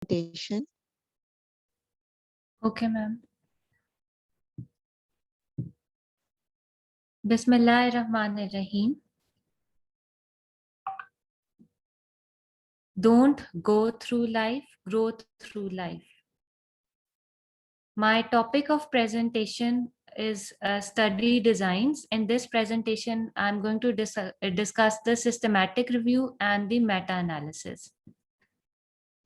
presentation. Okay, ma'am. Bismillahirrahmanirrahim. Don't go through life, grow through life. My topic of presentation is study designs. In this presentation, I'm going to discuss the systematic review and the meta-analysis.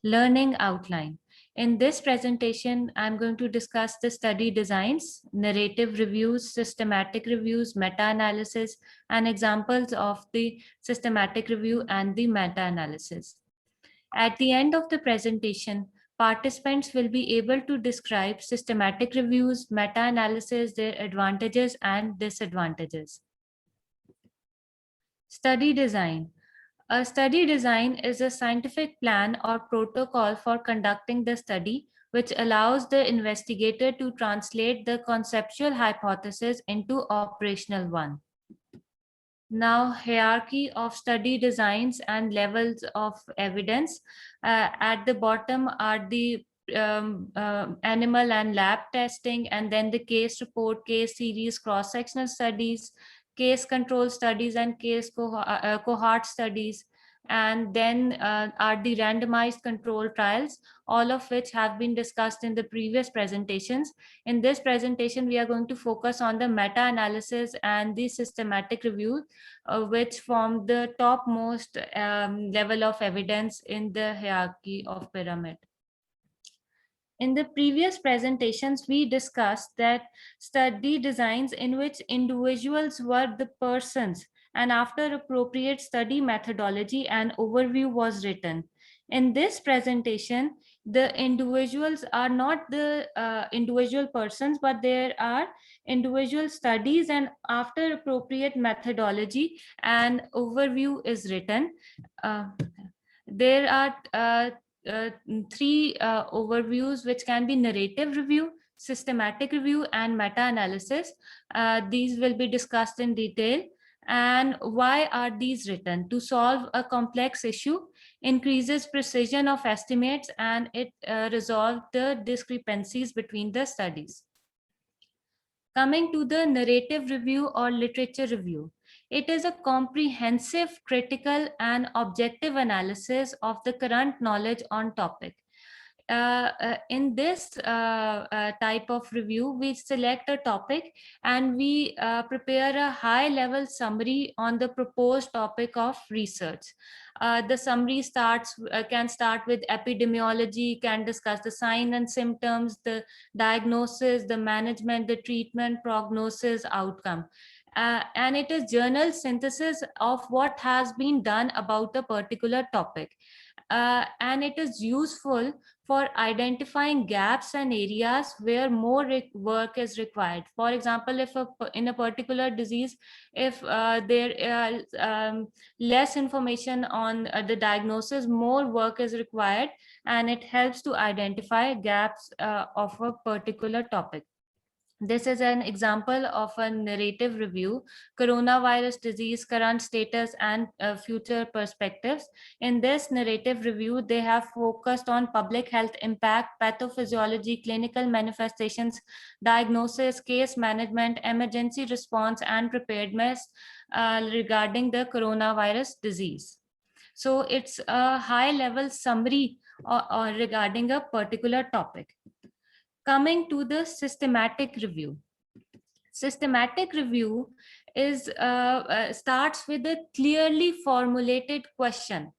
Learning outline. In this presentation, I'm going to discuss the study designs, narrative reviews, systematic reviews, meta-analysis, and examples of the systematic review and the meta-analysis. At the end of the presentation, participants will be able to describe systematic reviews, meta-analysis, their advantages and disadvantages. Study design. A study design is a scientific plan or protocol for conducting the study, which allows the investigator to translate the conceptual hypothesis into operational one. Now, hierarchy of study designs and levels of evidence. At the bottom are the animal and lab testing, and then the case report, case series, cross-sectional studies, case control studies, and case cohort studies. And then are the randomized control trials, all of which have been discussed in the previous presentations. In this presentation, we are going to focus on the meta-analysis and the systematic review, which form the topmost level of evidence in the hierarchy of pyramid. In the previous presentations, we discussed that study designs in which individuals were the persons, and after appropriate study methodology, an overview was written. In this presentation, the individuals are not the individual persons, but there are individual studies, and after appropriate methodology, an overview is written. There are three overviews, which can be narrative review, systematic review, and meta-analysis. These will be discussed in detail. And why are these written? To solve a complex issue, increases precision of estimates, and it resolves the discrepancies between the studies. Coming to the narrative review or literature review, it is a comprehensive, critical, and objective analysis of the current knowledge on topic. In this type of review, we select a topic and we prepare a high-level summary on the proposed topic of research. The summary can start with epidemiology, can discuss the signs and symptoms, the diagnosis, the management, the treatment, prognosis, outcome. And it is journal synthesis of what has been done about a particular topic. And it is useful for identifying gaps and areas where more work is required. For example, if in a particular disease, if there is less information on the diagnosis, more work is required, and it helps to identify gaps of a particular topic. This is an example of a narrative review: coronavirus disease, current status, and future perspectives. In this narrative review, they have focused on public health impact, pathophysiology, clinical manifestations, diagnosis, case management, emergency response, and preparedness regarding the coronavirus disease. So it's a high-level summary or regarding a particular topic. Coming to the systematic review. Systematic review is starts with a clearly formulated question.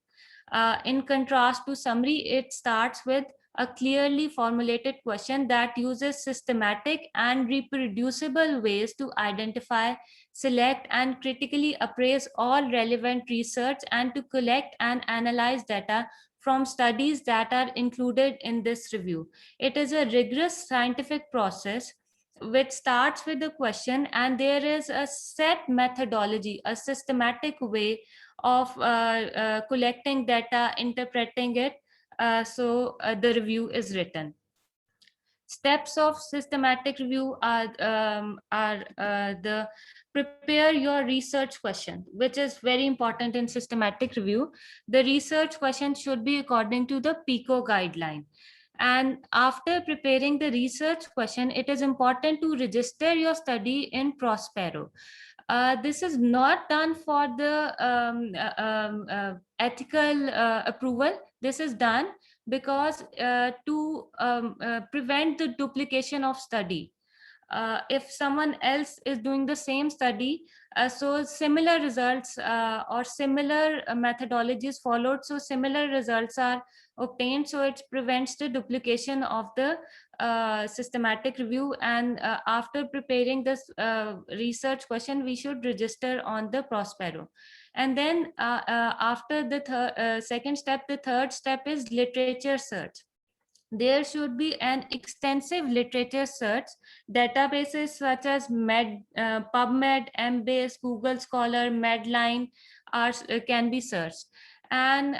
In contrast to summary, it starts with a clearly formulated question that uses systematic and reproducible ways to identify, select, and critically appraise all relevant research, and to collect and analyze data from studies that are included in this review. It is a rigorous scientific process which starts with the question, and there is a set methodology, a systematic way of collecting data, interpreting it. So the review is written. Steps of systematic review are the prepare your research question, which is very important in systematic review. The research question should be according to the PICO guideline. And after preparing the research question, it is important to register your study in Prospero. This is not done for the ethical approval. This is done because to prevent the duplication of study. If someone else is doing the same study, so similar results or similar methodologies followed, so similar results are obtained, so it prevents the duplication of the systematic review. And after preparing this research question, we should register on the Prospero. And then after the second step, the third step is literature search. There should be an extensive literature search. Databases such as PubMed, Embase, Google Scholar, Medline can be searched. And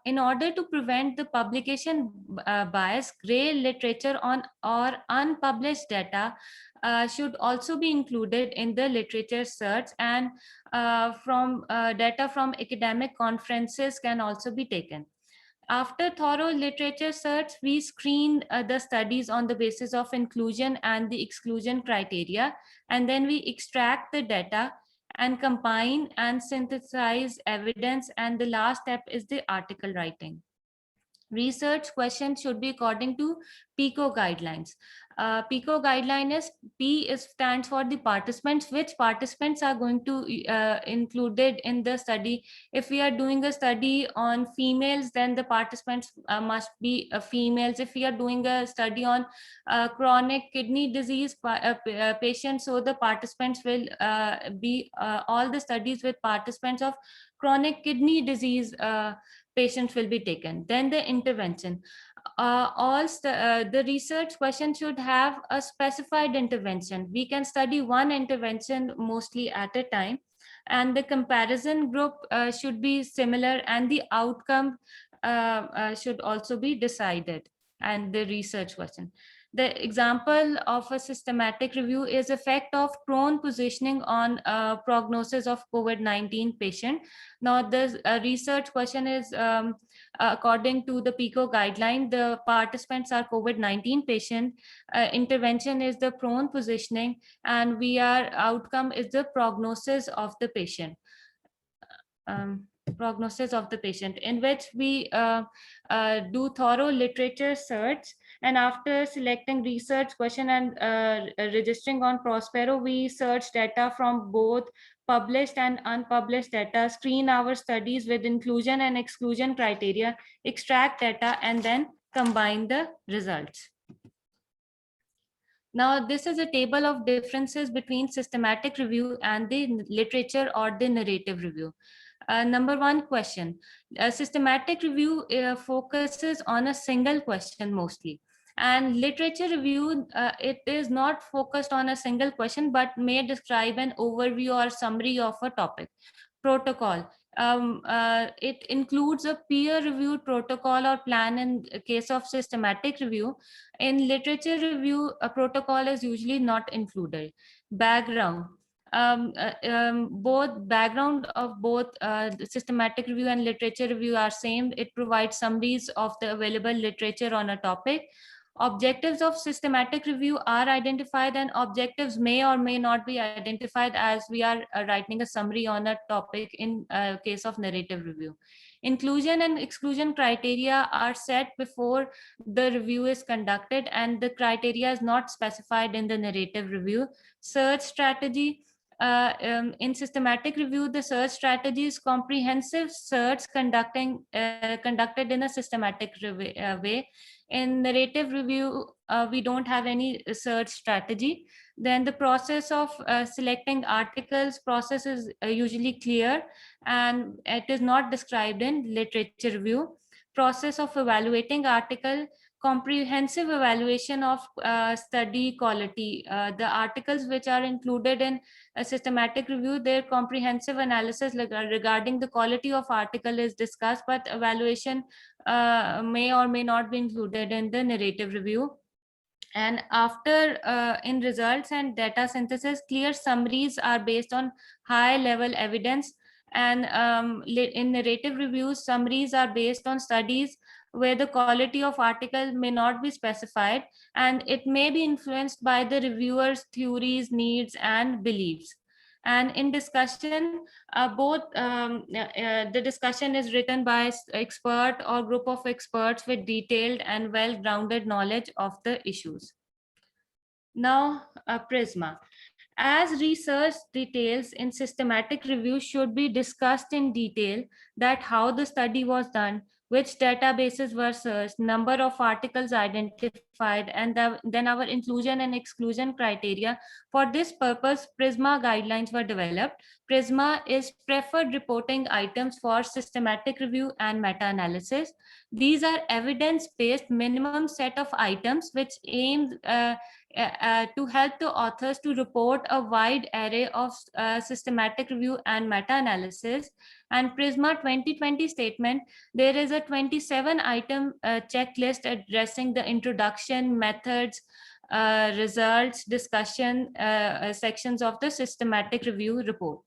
in order to prevent the publication bias, gray literature on or unpublished data should also be included in the literature search, and from data from academic conferences can also be taken. After thorough literature search, we screen the studies on the basis of inclusion and the exclusion criteria, and then we extract the data and combine and synthesize evidence, and the last step is the article writing. Research questions should be according to PICO guidelines. PICO guideline is stands for the participants, which participants are going to included in the study. If we are doing a study on females, then the participants must be females. If we are doing a study on chronic kidney disease patients, so the participants will be all the studies with participants of chronic kidney disease patients will be taken. Then the intervention. The research question should have a specified intervention. We can study one intervention mostly at a time, and the comparison group should be similar, and the outcome should also be decided, and the research question. The example of a systematic review is effect of prone positioning on prognosis of COVID-19 patient. Now, the research question is according to the PICO guideline, the participants are COVID-19 patient. Intervention is the prone positioning, and outcome is the prognosis of the patient. Prognosis of the patient, in which we do thorough literature search, and after selecting research question and registering on Prospero, we search data from both published and unpublished data, screen our studies with inclusion and exclusion criteria, extract data, and then combine the results. Now, this is a table of differences between systematic review and the literature or the narrative review. Number one question, systematic review focuses on a single question mostly, and literature review, it is not focused on a single question, but may describe an overview or summary of a topic. Protocol. It includes a peer-reviewed protocol or plan in case of systematic review. In literature review, a protocol is usually not included. Background. Both background of both systematic review and literature review are same. It provides summaries of the available literature on a topic. Objectives of systematic review are identified, and objectives may or may not be identified as we are writing a summary on a topic in case of narrative review. Inclusion and exclusion criteria are set before the review is conducted, and the criteria is not specified in the narrative review. Search strategy. In systematic review, the search strategy is comprehensive search conducted in a systematic way. In narrative review, we don't have any search strategy. Then the process of selecting articles process is usually clear, and it is not described in literature review. Process of evaluating article, comprehensive evaluation of study quality. The articles which are included in a systematic review, their comprehensive analysis regarding the quality of article is discussed, but evaluation may or may not be included in the narrative review. And after in results and data synthesis, clear summaries are based on high level evidence. And in narrative reviews, summaries are based on studies where the quality of article may not be specified, and it may be influenced by the reviewer's theories, needs, and beliefs. And in discussion, the discussion is written by expert or group of experts with detailed and well-grounded knowledge of the issues. Now, Prisma. As research details in systematic review should be discussed in detail, that how the study was done, which databases were searched, number of articles identified, and then our inclusion and exclusion criteria. For this purpose, Prisma guidelines were developed. Prisma is preferred reporting items for systematic review and meta-analysis. These are evidence-based minimum set of items which aims to help the authors to report a wide array of systematic review and meta-analysis. And Prisma 2020 statement, there is a 27 item checklist addressing the introduction, methods, results, discussion sections of the systematic review report.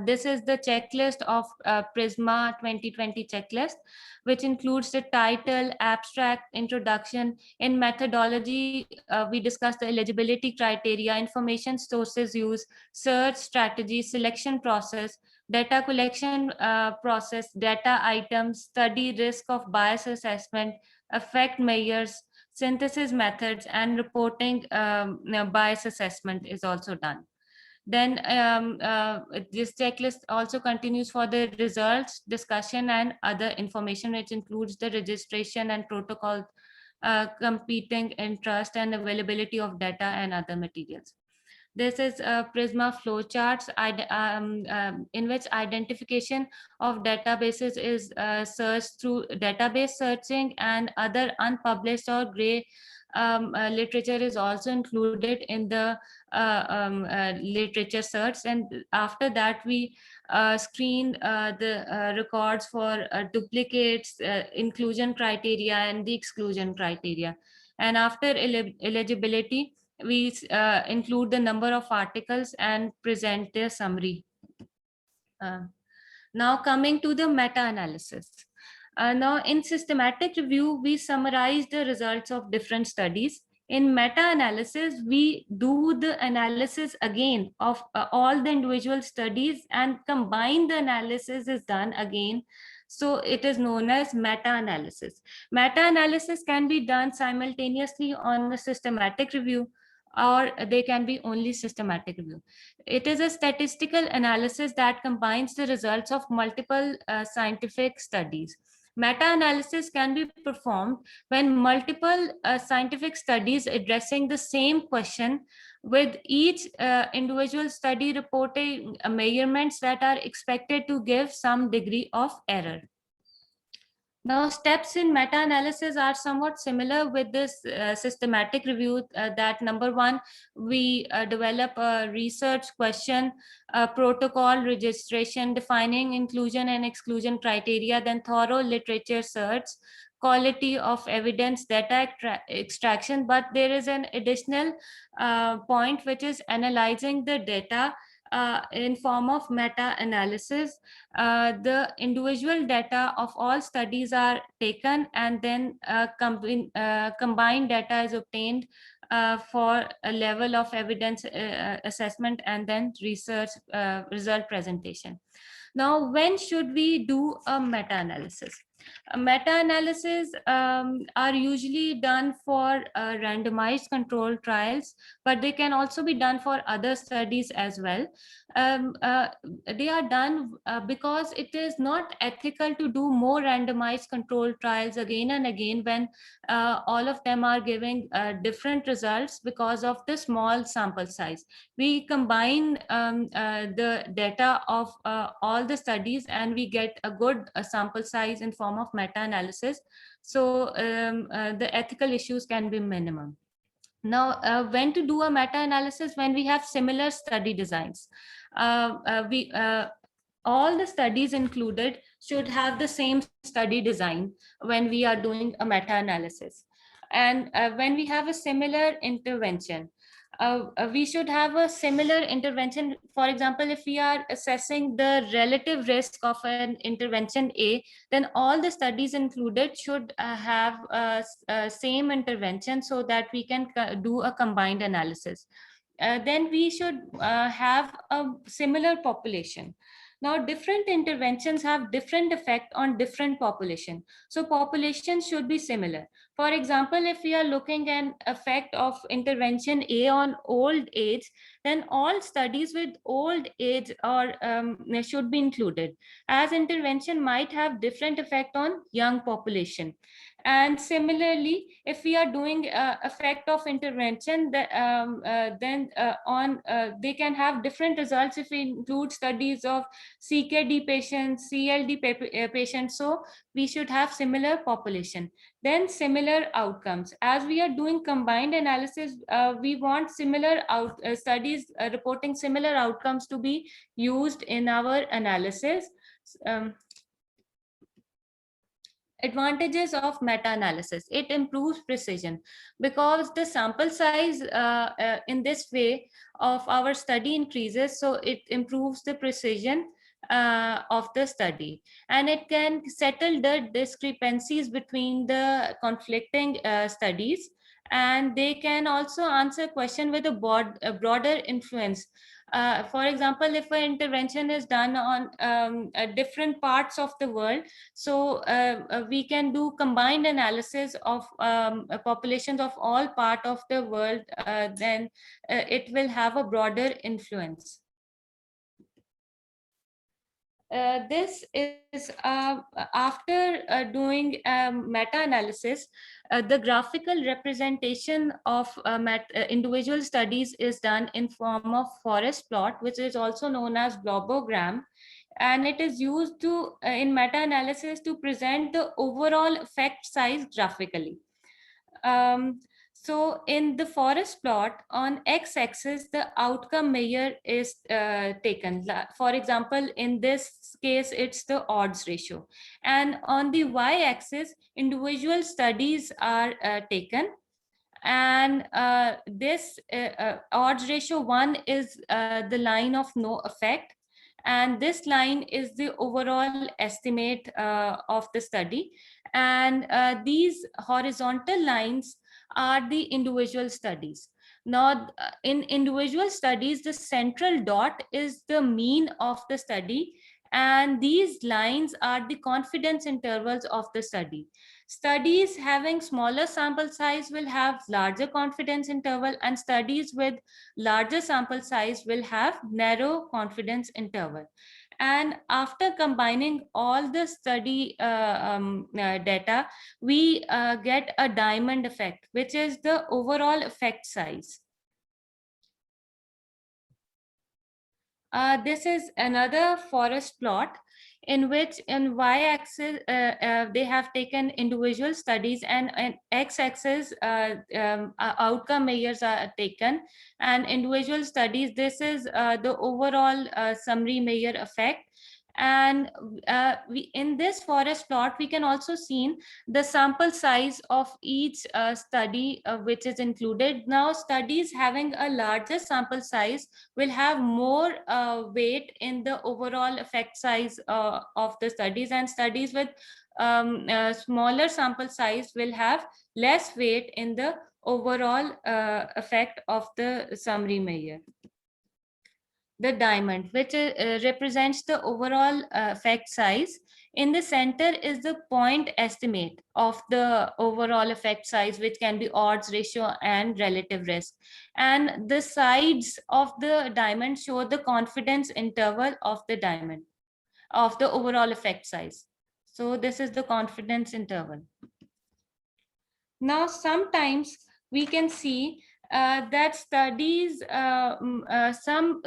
This is the checklist of Prisma 2020 checklist, which includes the title, abstract, introduction. In methodology, we discussed the eligibility criteria, information sources used, search strategy, selection process, data collection process, data items, study risk of bias assessment, effect measures, synthesis methods, and reporting bias assessment is also done. Then this checklist also continues for the results, discussion, and other information, which includes the registration and protocol, competing interest and availability of data and other materials. This is Prisma flowcharts in which identification of databases is searched through database searching, and other unpublished or gray literature is also included in the literature search. And after that, we screen the records for duplicates, inclusion criteria, and the exclusion criteria. And after eligibility, we include the number of articles and present their summary. Uh, Now coming to the meta-analysis. Now in systematic review, we summarize the results of different studies. In meta-analysis, we do the analysis again of all the individual studies, and combine the analysis is done again. So it is known as meta-analysis. Meta-analysis can be done simultaneously on the systematic review, or they can be only systematic review. It is a statistical analysis that combines the results of multiple scientific studies. Meta-analysis can be performed when multiple scientific studies addressing the same question, with each individual study reporting measurements that are expected to give some degree of error. Now, steps in meta-analysis are somewhat similar with this systematic review. That number one, we develop a research question, protocol, registration, defining inclusion and exclusion criteria, then thorough literature search, quality of evidence, data extraction. But there is an additional point, which is analyzing the data in form of meta-analysis. The individual data of all studies are taken, and then combined data is obtained for a level of evidence assessment, and then research result presentation. Now, when should we do a meta-analysis? Meta-analysis are usually done for randomized controlled trials, but they can also be done for other studies as well. They are done because it is not ethical to do more randomized controlled trials again and again, when all of them are giving different results because of the small sample size. We combine the data of all the studies, and we get a good sample size in form of meta-analysis. So the ethical issues can be minimum. Now, when to do a meta-analysis? When we have similar study designs. All the studies included should have the same study design when we are doing a meta-analysis. And when we have a similar intervention, we should have a similar intervention. For example, if we are assessing the relative risk of an intervention A, then all the studies included should have same intervention so that we can do a combined analysis. Then we should have a similar population. Now, different interventions have different effect on different population. So populations should be similar. For example, if we are looking at effect of intervention A on old age, then all studies with old age or should be included, as intervention might have different effect on young population. And similarly, if we are doing effect of intervention, then on they can have different results if we include studies of CKD patients, CLD patients. So we should have similar population, then similar outcomes. As we are doing combined analysis, we want similar studies reporting similar outcomes to be used in our analysis. Um, Advantages of meta-analysis: it improves precision because the sample size in this way of our study increases, so it improves the precision of the study, and it can settle the discrepancies between the conflicting studies, and they can also answer question with a broader influence. For example, if an intervention is done on different parts of the world, so we can do combined analysis of populations of all part of the world, then it will have a broader influence. This is after doing meta-analysis, the graphical representation of individual studies is done in form of forest plot, which is also known as blobogram, and it is used to in meta-analysis to present the overall effect size graphically. Um, so in the forest plot, on x-axis, the outcome measure is taken. For example, in this case, it's the odds ratio. And on the y-axis, individual studies are taken. And this odds ratio 1 is the line of no effect. And this line is the overall estimate of the study. And these horizontal lines are the individual studies. Now, in individual studies, the central dot is the mean of the study, and these lines are the confidence intervals of the study. Studies having smaller sample size will have larger confidence interval, and studies with larger sample size will have narrow confidence interval. And after combining all the study data, we get a diamond effect, which is the overall effect size. This is another forest plot in which in y-axis they have taken individual studies, and x-axis outcome measures are taken, and individual studies, this is the overall summary measure effect. And in this forest plot, we can also see the sample size of each study which is included. Now, studies having a larger sample size will have more weight in the overall effect size of the studies, and studies with smaller sample size will have less weight in the overall effect of the summary measure. The diamond, which represents the overall effect size. In the center is the point estimate of the overall effect size, which can be odds ratio and relative risk. And the sides of the diamond show the confidence interval of the diamond, of the overall effect size. So this is the confidence interval. Now, sometimes we can see that studies, some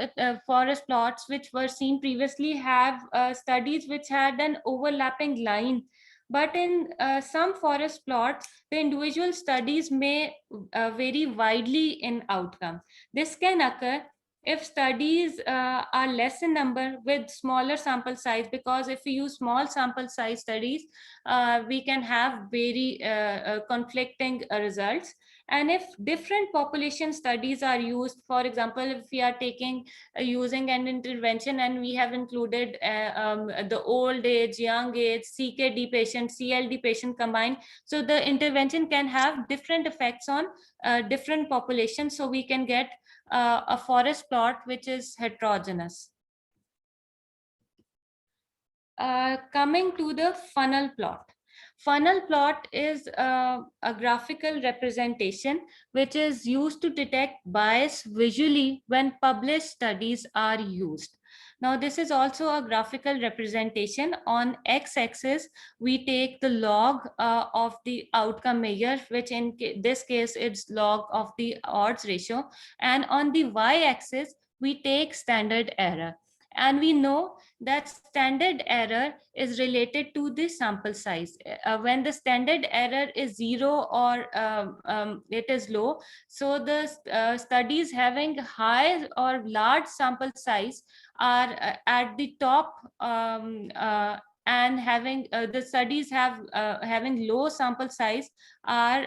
forest plots which were seen previously have studies which had an overlapping line. But in some forest plots, the individual studies may vary widely in outcome. This can occur if studies are less in number with smaller sample size, because if we use small sample size studies, we can have very conflicting results. And if different population studies are used, for example, if we are taking using an intervention and we have included the old age, young age, CKD patient, CLD patient combined, so the intervention can have different effects on different populations, so we can get a forest plot which is heterogeneous. Coming to the funnel plot. Funnel plot is a graphical representation which is used to detect bias visually when published studies are used. Now, this is also a graphical representation. On x-axis, we take the log of the outcome measure, which in this case is log of the odds ratio. And on the y-axis, we take standard error. And we know that standard error is related to the sample size. When the standard error is zero or it is low, so the studies having high or large sample size are at the top, and having the studies having low sample size are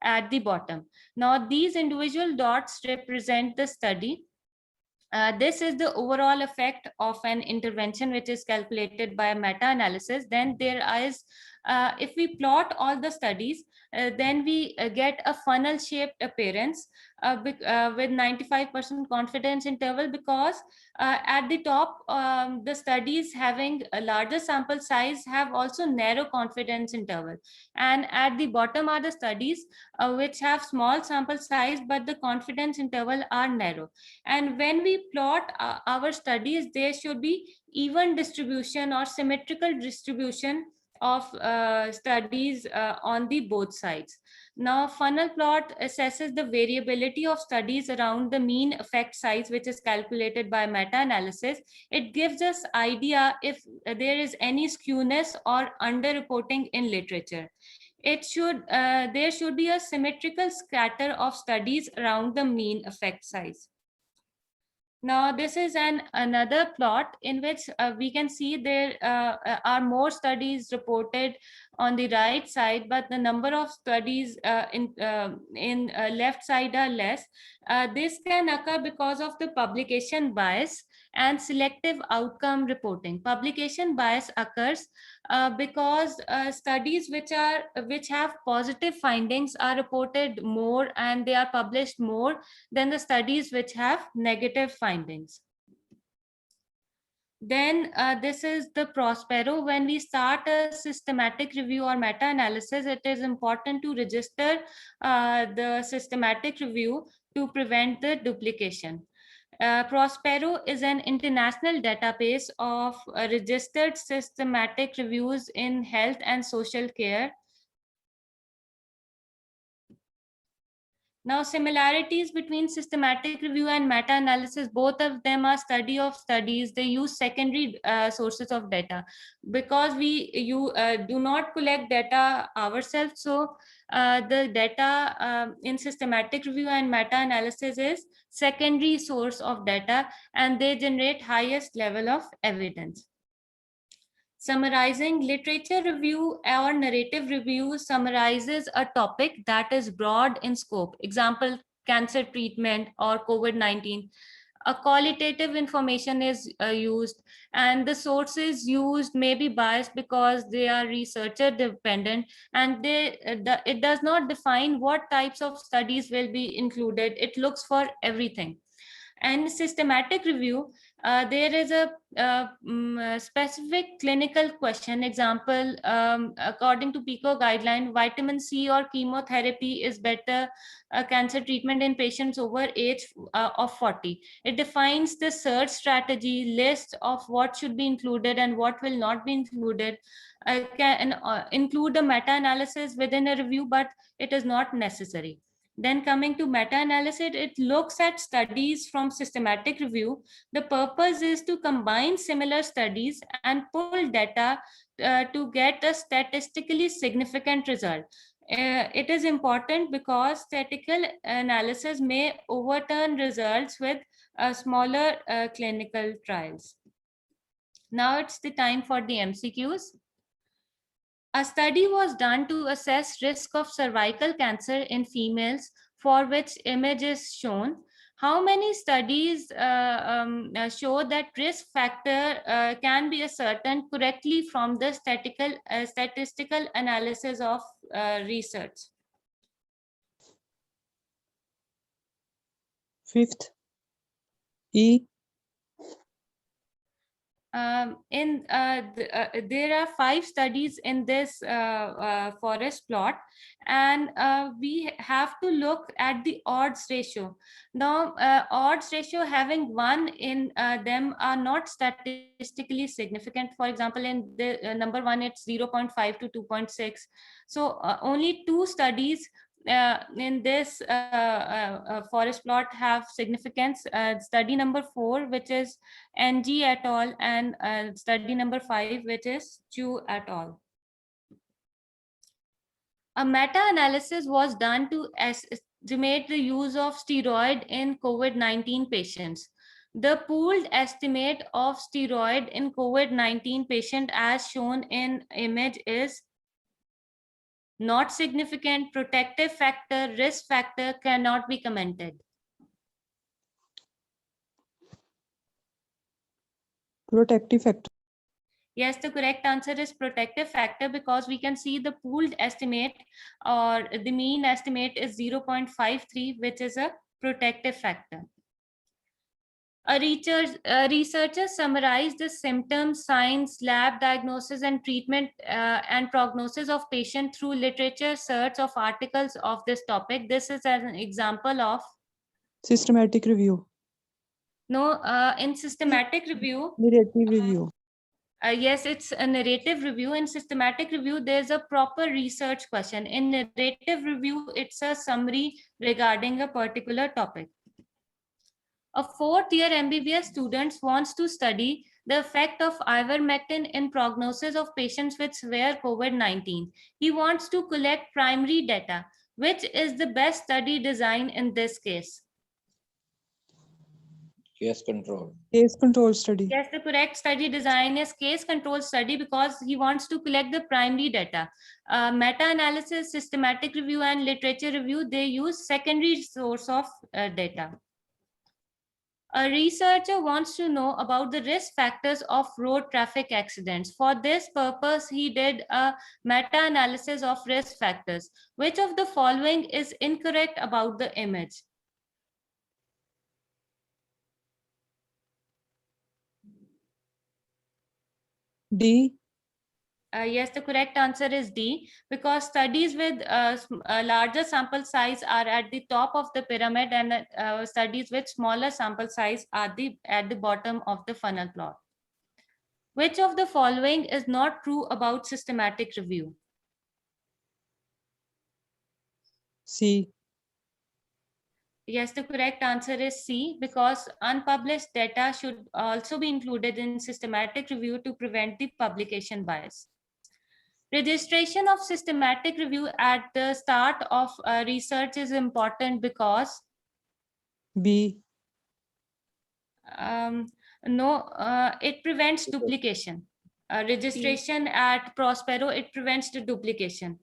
at the bottom. Now, these individual dots represent the study. This is the overall effect of an intervention, which is calculated by meta-analysis. Then there is, if we plot all the studies, then we get a funnel-shaped appearance with 95% confidence interval, because at the top, the studies having a larger sample size have also narrow confidence interval. And at the bottom are the studies which have small sample size, but the confidence interval are narrow. And when we plot our studies, there should be even distribution or symmetrical distribution of studies on the both sides. Now, funnel plot assesses the variability of studies around the mean effect size, which is calculated by meta-analysis. It gives us idea if there is any skewness or underreporting in literature. It should there should be a symmetrical scatter of studies around the mean effect size. Now, this is another plot in which we can see there are more studies reported on the right side, but the number of studies in left side are less. This can occur because of the publication bias and selective outcome reporting. Publication bias occurs because studies which have positive findings are reported more and they are published more than the studies which have negative findings. Then this is the Prospero. When we start a systematic review or meta-analysis, it is important to register the systematic review to prevent the duplication. Prospero is an international database of registered systematic reviews in health and social care. Now, similarities between systematic review and meta-analysis, both of them are study of studies. They use secondary sources of data because you do not collect data ourselves. So the data in systematic review and meta-analysis is secondary source of data, and they generate highest level of evidence. Summarizing, literature review or narrative review summarizes a topic that is broad in scope. Example, cancer treatment or COVID-19. A qualitative information is used, and the sources used may be biased because they are researcher dependent, and it does not define what types of studies will be included. It looks for everything. And systematic review, there is a specific clinical question. Example, according to PICO guideline, vitamin C or chemotherapy is better cancer treatment in patients over age of 40. It defines the search strategy list of what should be included and what will not be included. Can include a meta-analysis within a review, but it is not necessary. Then coming to meta-analysis, it looks at studies from systematic review. The purpose is to combine similar studies and pull data to get a statistically significant result. It is important because statistical analysis may overturn results with smaller clinical trials. Now it's the time for the MCQs. A study was done to assess risk of cervical cancer in females, for which image is shown. How many studies show that risk factor can be ascertained correctly from the statistical analysis of research? Fifth. E. There are 5 studies in this forest plot, and we have to look at the odds ratio. Now, odds ratio having 1 in them are not statistically significant. For example, in the number 1, it's 0.5 to 2.6. So only 2 studies in this forest plot have significance. Study number 4, which is NG et al., and study number 5, which is Chu et al. A meta-analysis was done to estimate the use of steroid in COVID-19 patients. The pooled estimate of steroid in COVID-19 patient as shown in image is not significant, protective factor, risk factor cannot be commented. Protective factor. Yes, the correct answer is protective factor, because we can see the pooled estimate or the mean estimate is 0.53, which is a protective factor. A researcher summarized the symptoms, signs, lab diagnosis, and treatment and prognosis of patient through literature search of articles of this topic. This is an example of Systematic review. no, in systematic review. Narrative review. Yes, it's a narrative review. In systematic review, there's a proper research question. In narrative review, it's a summary regarding a particular topic. A 4th-year MBBS student wants to study the effect of ivermectin in prognosis of patients with severe COVID-19. He wants to collect primary data. Which is the best study design in this case? Case control. Case control study. Yes, the correct study design is case control study, because he wants to collect the primary data. Meta-analysis, systematic review, and literature review, they use secondary source of data. A researcher wants to know about the risk factors of road traffic accidents. For this purpose, he did a meta-analysis of risk factors. Which of the following is incorrect about the image? D. Yes, the correct answer is D, because studies with a larger sample size are at the top of the pyramid, and studies with smaller sample size are at the bottom of the funnel plot. Which of the following is not true about systematic review? C. Yes, the correct answer is C, because unpublished data should also be included in systematic review to prevent the publication bias. Registration of systematic review at the start of research is important because B. no, it prevents duplication. Registration at Prospero, it prevents the duplication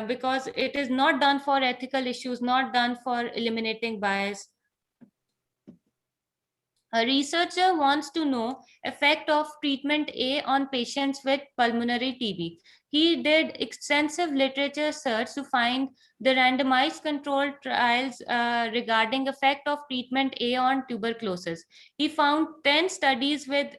because it is not done for ethical issues, not done for eliminating bias. A researcher wants to know effect of treatment A on patients with pulmonary TB. He did extensive literature search to find the randomized controlled trials regarding effect of treatment A on tuberculosis. He found 10 studies with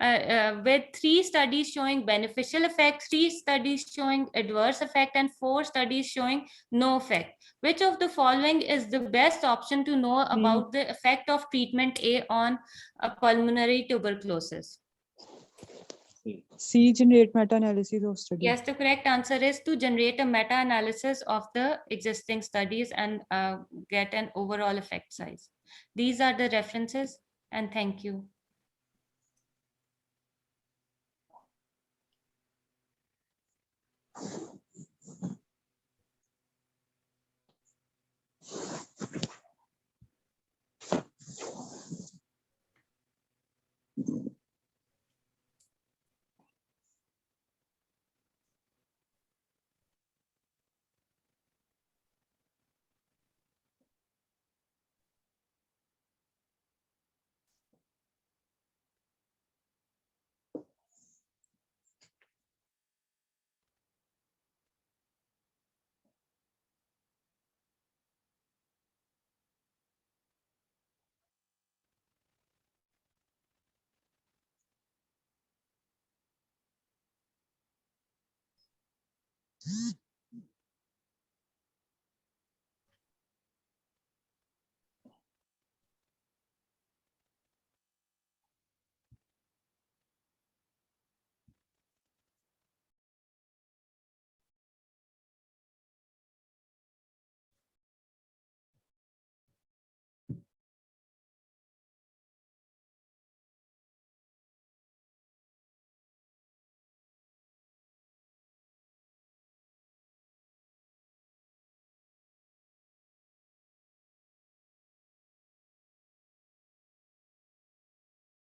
3 studies showing beneficial effect, 3 studies showing adverse effect, and 4 studies showing no effect. Which of the following is the best option to know about the effect of treatment A on pulmonary tuberculosis? C. Generate meta-analysis of study. Yes, the correct answer is to generate a meta-analysis of the existing studies and get an overall effect size. These are the references, and thank you.